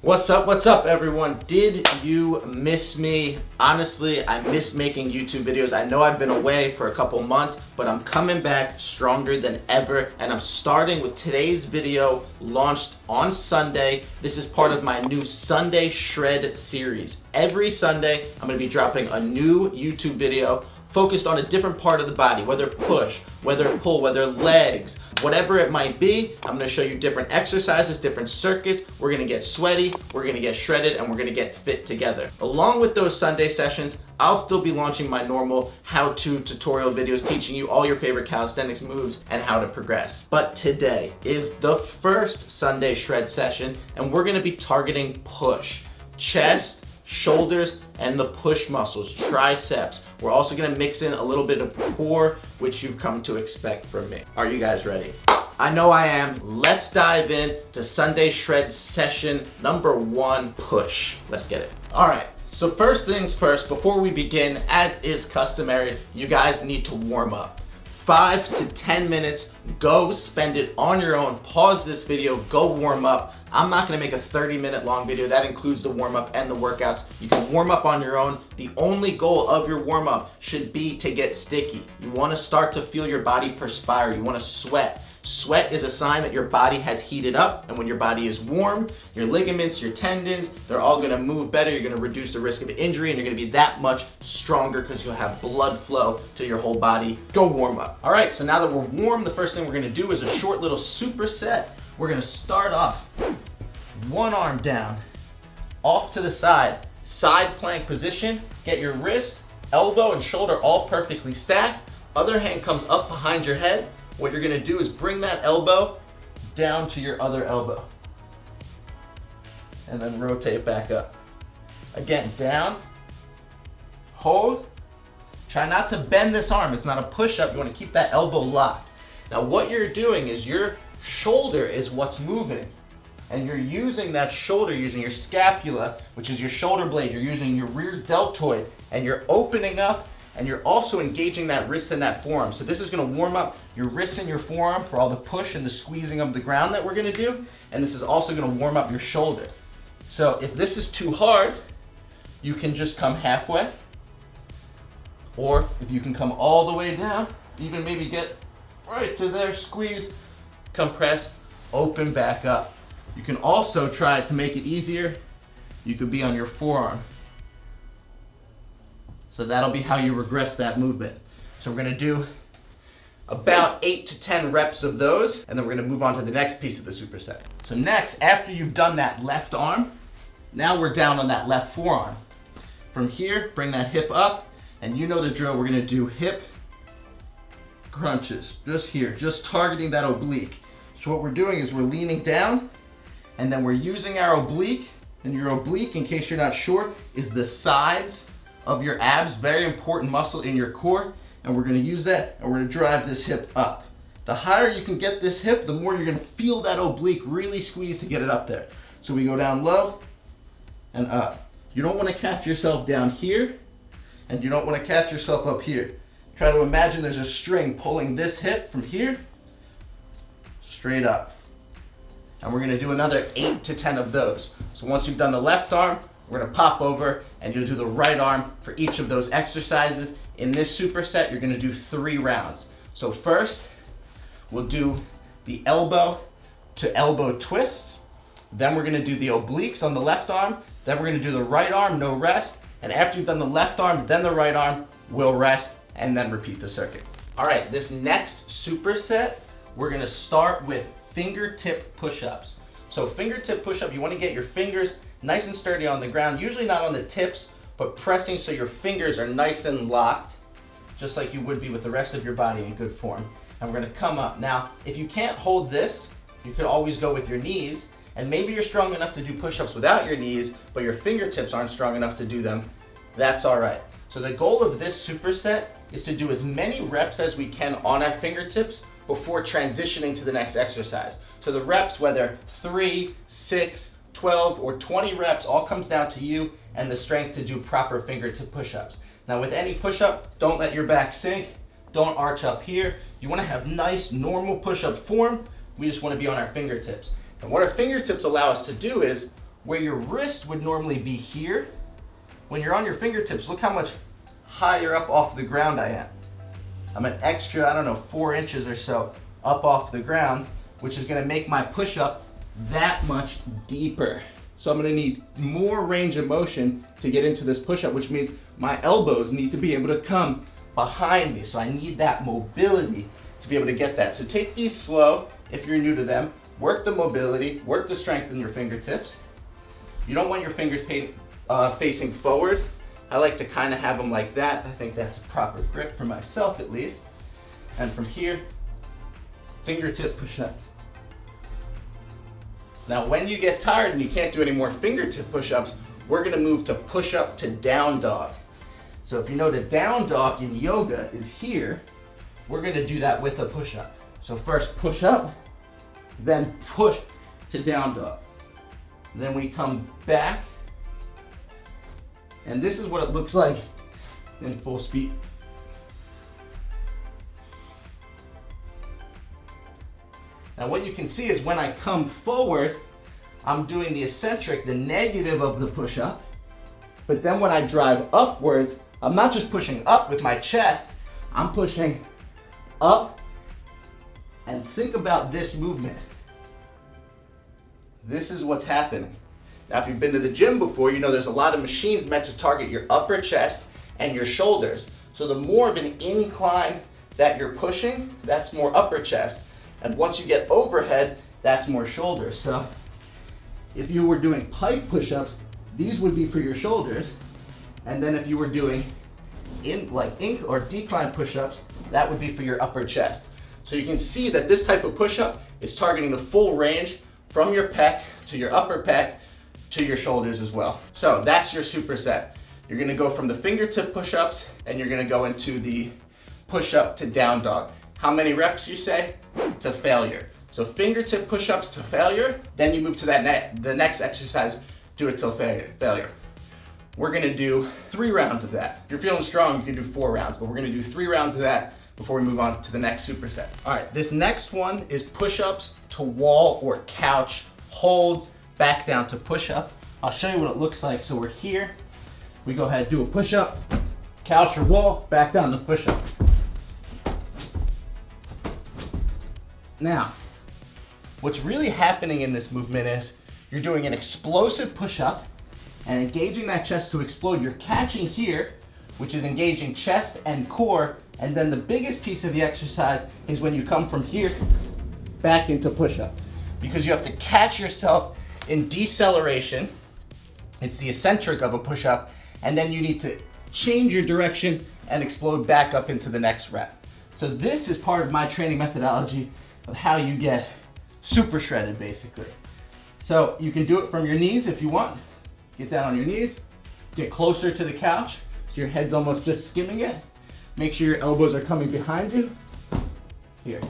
What's up everyone? Did you miss me? Honestly, I miss making YouTube videos. I know I've been away for a couple months, but I'm coming back stronger than ever, and I'm starting with today's video launched on Sunday. This is part of my new Sunday Shred series. Every Sunday, I'm gonna be dropping a new YouTube video focused on a different part of the body, whether push, whether pull, whether legs, whatever it might be. I'm gonna show you different exercises, different circuits. We're gonna get sweaty, we're gonna get shredded, and we're gonna get fit together. Along with those Sunday sessions, I'll still be launching my normal how-to tutorial videos teaching you all your favorite calisthenics moves and how to progress. But today is the first Sunday shred session, and we're gonna be targeting push, chest, shoulders, and the push muscles, triceps. We're also gonna mix in a little bit of core, which you've come to expect from me. Are you guys ready? I know I am. Let's dive in to Sunday Shred session number 1, push. Let's get it. All right, so first things first, before we begin, as is customary, you guys need to warm up. 5 to 10 minutes, go spend it on your own. Pause this video, go warm up. I'm not gonna make a 30-minute long video. That includes the warm up and the workouts. You can warm up on your own. The only goal of your warm up should be to get sticky. You wanna start to feel your body perspire. You wanna sweat. Sweat is a sign that your body has heated up, and when your body is warm, your ligaments, your tendons, they're all gonna move better. You're gonna reduce the risk of injury, and you're gonna be that much stronger because you'll have blood flow to your whole body. Go warm up. All right, so now that we're warm, the first thing we're gonna do is a short little superset. We're gonna start off one arm down, off to the side plank position. Get your wrist, elbow, and shoulder all perfectly stacked. Other hand comes up behind your head. What you're gonna do is bring that elbow down to your other elbow. And then rotate back up. Again, down, hold. Try not to bend this arm. It's not a push-up. You wanna keep that elbow locked. Now what you're doing is your shoulder is what's moving. And you're using that shoulder, using your scapula, which is your shoulder blade. You're using your rear deltoid, and you're opening up, and you're also engaging that wrist and that forearm. So this is gonna warm up your wrist and your forearm for all the push and the squeezing of the ground that we're gonna do. And this is also gonna warm up your shoulder. So if this is too hard, you can just come halfway. Or if you can come all the way down, even maybe get right to there, squeeze, compress, open back up. You can also try to make it easier. You could be on your forearm. So that'll be how you regress that movement. So we're gonna do about 8 to 10 reps of those, and then we're gonna move on to the next piece of the superset. So next, after you've done that left arm, now we're down on that left forearm. From here, bring that hip up, and you know the drill. We're gonna do hip crunches, just here, just targeting that oblique. So what we're doing is we're leaning down, and then we're using our oblique, and your oblique, in case you're not sure, is the sides of your abs, very important muscle in your core, and we're gonna use that, and we're gonna drive this hip up. The higher you can get this hip, the more you're gonna feel that oblique really squeeze to get it up there. So we go down low and up. You don't wanna catch yourself down here, and you don't wanna catch yourself up here. Try to imagine there's a string pulling this hip from here, straight up. And we're gonna do another 8 to 10 of those. So once you've done the left arm, we're gonna pop over and you'll do the right arm for each of those exercises. In this superset, you're gonna do 3 rounds. So first, we'll do the elbow to elbow twists. Then we're gonna do the obliques on the left arm. Then we're gonna do the right arm, no rest. And after you've done the left arm, then the right arm, we'll rest and then repeat the circuit. All right, this next superset, we're gonna start with fingertip push-ups. So fingertip push-up, you wanna get your fingers nice and sturdy on the ground, usually not on the tips, but pressing so your fingers are nice and locked, just like you would be with the rest of your body in good form. And we're gonna come up. Now, if you can't hold this, you could always go with your knees, and maybe you're strong enough to do push-ups without your knees, but your fingertips aren't strong enough to do them. That's all right. So the goal of this superset is to do as many reps as we can on our fingertips before transitioning to the next exercise. So the reps, whether 3, 6, 12, or 20 reps, all comes down to you and the strength to do proper fingertip push-ups. Now with any push-up, don't let your back sink, don't arch up here. You wanna have nice, normal push-up form. We just wanna be on our fingertips. And what our fingertips allow us to do is where your wrist would normally be here, when you're on your fingertips, look how much higher up off the ground I am. I'm an extra, I don't know, 4 inches or so up off the ground, which is gonna make my push-up that much deeper. So I'm gonna need more range of motion to get into this push-up, which means my elbows need to be able to come behind me. So I need that mobility to be able to get that. So take these slow if you're new to them. Work the mobility, work the strength in your fingertips. You don't want your fingers facing forward. I like to kind of have them like that. I think that's a proper grip for myself at least. And from here, fingertip push-ups. Now when you get tired and you can't do any more fingertip push-ups, we're gonna move to push-up to down dog. So if you know the down dog in yoga is here, we're gonna do that with a push-up. So first push up, then push to down dog. Then we come back, and this is what it looks like in full speed. Now what you can see is when I come forward, I'm doing the eccentric, the negative of the push-up, but then when I drive upwards, I'm not just pushing up with my chest, I'm pushing up, and think about this movement. This is what's happening. Now if you've been to the gym before, you know there's a lot of machines meant to target your upper chest and your shoulders. So the more of an incline that you're pushing, that's more upper chest. And once you get overhead, that's more shoulders. So if you were doing pike push-ups, these would be for your shoulders. And then if you were doing incline or decline push-ups, that would be for your upper chest. So you can see that this type of push-up is targeting the full range from your pec to your upper pec to your shoulders as well. So that's your superset. You're gonna go from the fingertip push-ups and you're gonna go into the push-up to down dog. How many reps you say? To failure. So fingertip push-ups to failure, then you move to the next exercise, do it till failure. We're gonna do 3 rounds of that. If you're feeling strong, you can do 4 rounds, but we're gonna do 3 rounds of that before we move on to the next superset. All right, this next one is push-ups to wall or couch, holds, back down to push-up. I'll show you what it looks like. So we're here, we go ahead, do a push-up, couch or wall, back down to push-up. Now, what's really happening in this movement is you're doing an explosive push-up and engaging that chest to explode. You're catching here, which is engaging chest and core, and then the biggest piece of the exercise is when you come from here back into push-up, because you have to catch yourself in deceleration. It's the eccentric of a push-up, and then you need to change your direction and explode back up into the next rep. So this is part of my training methodology of how you get super shredded, basically. So you can do it from your knees if you want. Get down on your knees, get closer to the couch so your head's almost just skimming it. Make sure your elbows are coming behind you. Here.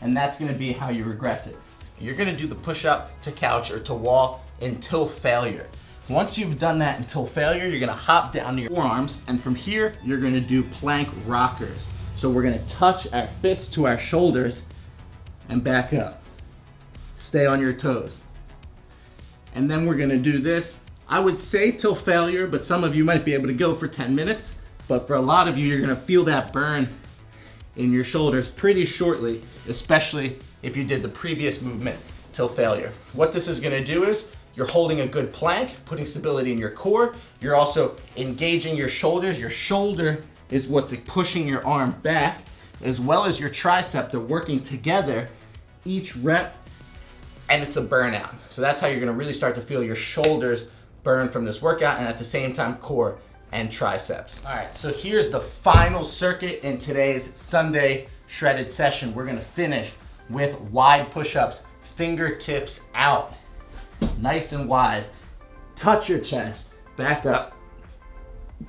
And that's gonna be how you regress it. You're gonna do the push-up to couch or to wall until failure. Once you've done that until failure, you're gonna hop down to your forearms, and from here, you're gonna do plank rockers. So we're gonna touch our fists to our shoulders and back up. Stay on your toes. And then we're gonna do this, I would say till failure, but some of you might be able to go for 10 minutes. But for a lot of you, you're gonna feel that burn in your shoulders pretty shortly, especially if you did the previous movement till failure. What this is gonna do is, you're holding a good plank, putting stability in your core. You're also engaging your shoulders. Your shoulder is what's pushing your arm back, as well as your tricep. They're working together each rep, and it's a burnout. So that's how you're gonna really start to feel your shoulders burn from this workout, and at the same time, core and triceps. All right, so here's the final circuit in today's Sunday shredded session. We're gonna finish with wide push-ups, fingertips out. Nice and wide. Touch your chest, back up.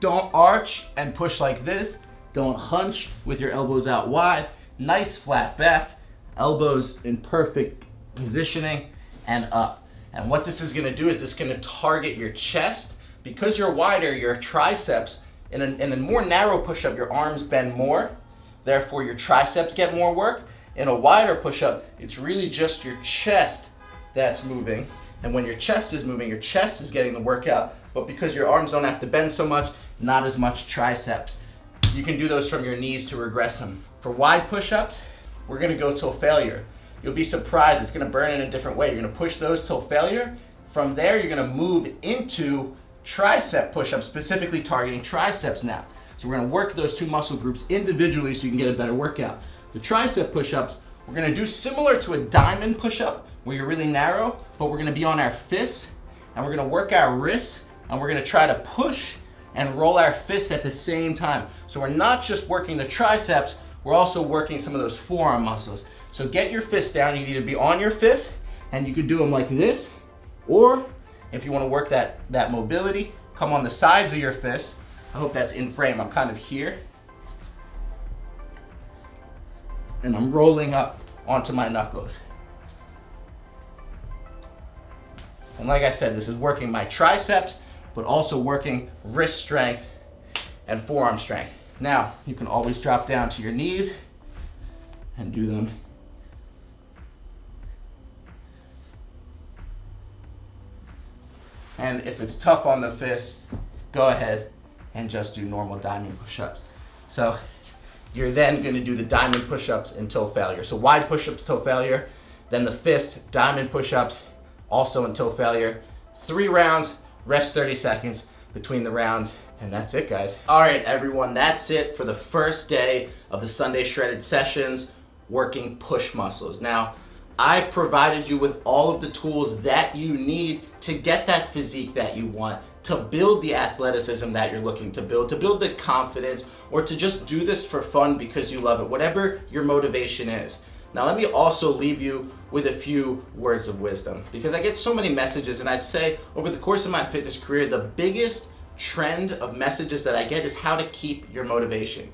Don't arch and push like this. Don't hunch with your elbows out wide. Nice flat back, elbows in perfect positioning, and up. And what this is gonna do is this is gonna target your chest. Because you're wider, your triceps, in a more narrow push-up, your arms bend more. Therefore, your triceps get more work. In a wider push-up, it's really just your chest that's moving. And when your chest is moving, your chest is getting the workout. But because your arms don't have to bend so much, not as much triceps. You can do those from your knees to regress them. For wide push-ups, we're gonna go till failure. You'll be surprised, it's gonna burn in a different way. You're gonna push those till failure. From there, you're gonna move into tricep push-ups, specifically targeting triceps now. So we're gonna work those two muscle groups individually so you can get a better workout. The tricep push-ups, we're gonna do similar to a diamond push-up where you're really narrow, but we're gonna be on our fists and we're gonna work our wrists and we're gonna try to push and roll our fists at the same time. So we're not just working the triceps, we're also working some of those forearm muscles. So get your fists down. You need to be on your fist and you can do them like this, or if you wanna work that mobility, come on the sides of your fist. I hope that's in frame. I'm kind of here. And I'm rolling up onto my knuckles. And like I said, this is working my triceps, but also working wrist strength and forearm strength. Now, you can always drop down to your knees and do them. And if it's tough on the fists, go ahead and just do normal diamond push-ups. So you're then gonna do the diamond push-ups until failure. So wide push-ups till failure, then the fist, diamond push-ups, also until failure. 3 rounds, rest 30 seconds between the rounds, and that's it, guys. All right, everyone, that's it for the first day of the Sunday Shredded Sessions, working push muscles. Now, I provided you with all of the tools that you need to get that physique that you want, to build the athleticism that you're looking to build the confidence, or to just do this for fun because you love it, whatever your motivation is. Now let me also leave you with a few words of wisdom, because I get so many messages, and I'd say over the course of my fitness career, the biggest trend of messages that I get is how to keep your motivation.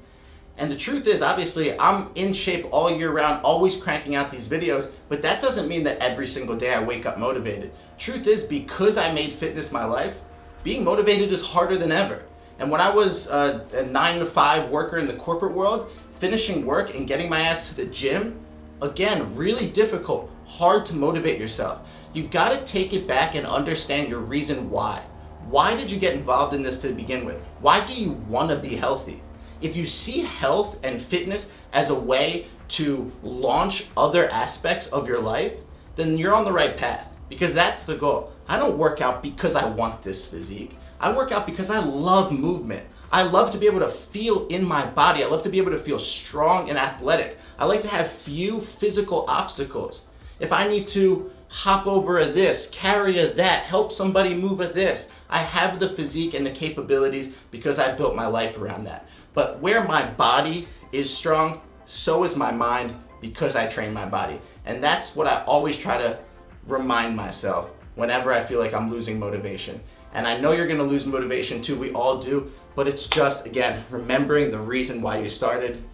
And the truth is, obviously, I'm in shape all year round, always cranking out these videos, but that doesn't mean that every single day I wake up motivated. Truth is, because I made fitness my life, being motivated is harder than ever. And when I was a 9-to-5 worker in the corporate world, finishing work and getting my ass to the gym, again, really difficult, hard to motivate yourself. You gotta take it back and understand your reason why. Why did you get involved in this to begin with? Why do you wanna be healthy? If you see health and fitness as a way to launch other aspects of your life, then you're on the right path, because that's the goal. I don't work out because I want this physique. I work out because I love movement. I love to be able to feel in my body. I love to be able to feel strong and athletic. I like to have few physical obstacles. If I need to hop over a this, carry a that, help somebody move a this, I have the physique and the capabilities because I built my life around that. But where my body is strong, so is my mind, because I train my body. And that's what I always try to remind myself whenever I feel like I'm losing motivation. And I know you're gonna lose motivation too, we all do, but it's just, again, remembering the reason why you started,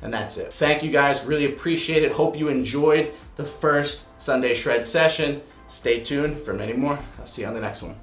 and that's it. Thank you guys, really appreciate it. Hope you enjoyed the first Sunday Shred session. Stay tuned for many more. I'll see you on the next one.